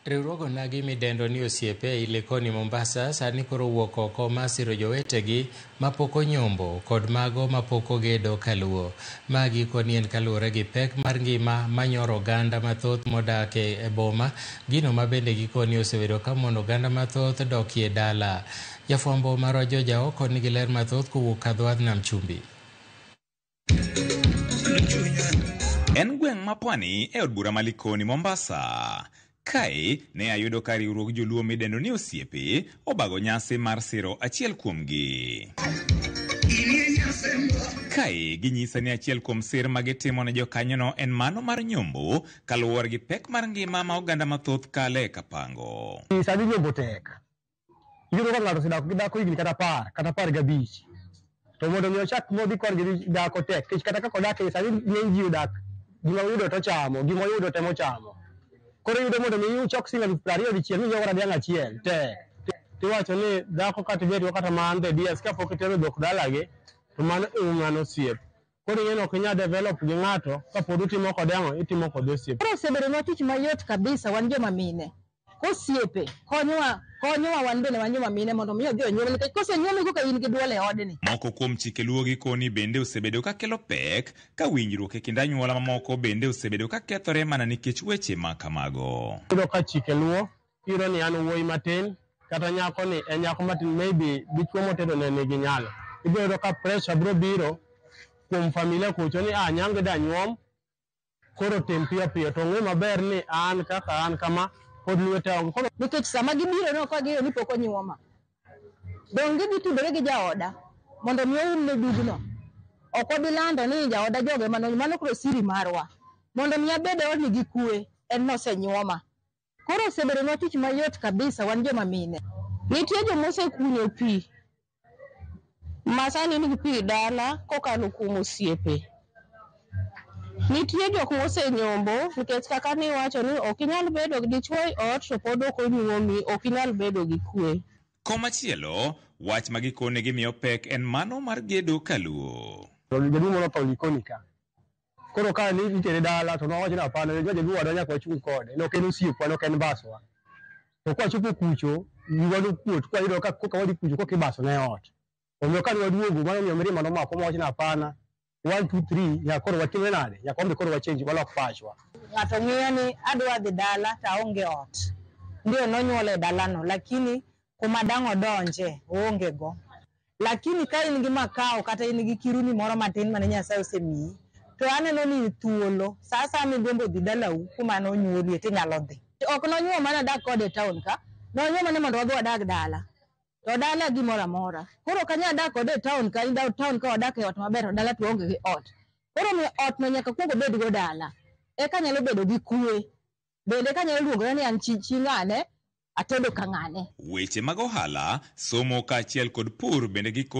Riwruogo nagi midendo ni osiepe Likoni Mombasa sani koro wuok oko masiro jowetegi mapok onyombo kod mago mapok ogedo kaluo. Magi koni en kaluwore gi pek mar ngima manyoro oganda mathoth modak e boma, gino mabende gikoni osebedo ka mono oganda mathoth dokie dala. Jafwambo marwa Joja Oko nigi ler mathoth kowuok kadhwadh Nam Chumbi. En gweng' ma Pwani e od bura ma Likoni Mombasa. Kae ne ayudo ka riwruog joluo midendo ni osiepe obago nyasi mar siro achiel kuomgi. Kae ginyisa ni achiel kuom sir ma gitimo ne jokanyono en mano mar nyombo kaluwore gi pek mar ngima ma oganda mathoth kale kapango. Sadi nyombo tek. Yudo ka ng'ato osedak gidako higni kata par gabich. To mondo mi ochak modhi kod gidako tek. Kech kata ka kodak e sadi ng'eny ji odak. Gima oyudo to chamo, gima oyudo temo chamo. Koro yudo mondo mi uchok singa 20 dichiel minyalo kata dhiang' achiel tek. Tiwacho ni dhako kata ibet kata man the DS ka pok itero dhok dalagi to mano mano osiep. Koro ing'eno ok inyal develop gi ng'ato ka pod utimo kode ang'o, itimo kode osiep. Koro osebedo tich mayot kabisa wan joma mine. Kosiepe konyowa wan bende wan joma mine mondo mi odhi onyuol nikech kosenyuol go ka in gi duol e odni. Moko kuom chike luo gikoni bende osebedo ka kelo pek ka winjruok e kind anyuola mamoko bende osebedo ka kethore mana nikech weche ma kamago. Yudo ka chike luo iro ni an wuoyi matin kata nyako ni en nyako matin, maybe dichuo motedo ne nigi nyalo. Ibiro ka pressure biro biro kuom familia kucho ni nyange da nyuom koro tem piyo to ng'e maber ni an kaka an kama pod lwete ongo. Nikech sama gibiro no ka giyo ni pok onyuoma. Donge gitudore gi jaoda mondo mi oumne dugno. Ok obilando ni jaoda joge mano koro siri marwa. Mondo mi abede odni gi kue en nosenyuoma. Koro osebedo tich mayot kabisa wan joma mine. Nitie jomose kunyo pi. Masani nigi pi dala kokalo kuom osiepe. Nitie jok mose nyombo nikech kaka ni wacho ni ok inyal bedo gi dichuo e ot to pod ok onyuomi, ok inyal bedo gi kue. Komachielo, wach ma gikone gimiyo pek en mano mar gedo kaluo. Jaduong' moro tho Likoni ka. Koro ka ni itere dala to nowacho ni hapana, jaduong' wadwa nyaka wachung' kode. Ne ok en osiepwa, ne ok en baswa. To kwachopo kucho, giwado kuot, kwa yudo ka koka wadhi kucho koka ibaso ne ot. Omiyo ka waduogo, mano miyo mirima nomako mowacho ni hapana. 1 2 3 ya koro watimre nade ya kombe koro wachenji walok pachwa. Ng'ato ng'iyo ni adwa dhi dala to aonge ot. Ndio nonyuol e dalano lakini kuma dang' odonje oonge go. Lakini ka in gi makao kata in gi kiruni moro matin mane Nyasaye osemiyi to aneno ni thuolo sasa migombo dhi dalau kuma nonyuolie tinyalo dhi. Ok nonyuol mana dak kode e town ka, nonyuol mana mondo wadhi wadag dala. To dala gimoro amora. Koro kanya dak kode e town ka inda town ka wadak e ot maber to dala to onge gi ot. Koro mi ot no nyaka kuongo bed go dala. Eka nyalo bedo gi kue. Bende kanyalo luongore ni an chi ng'ane atedo ka ng'ane. Weche mag ohala, somo kaachiel kod pur bende gikone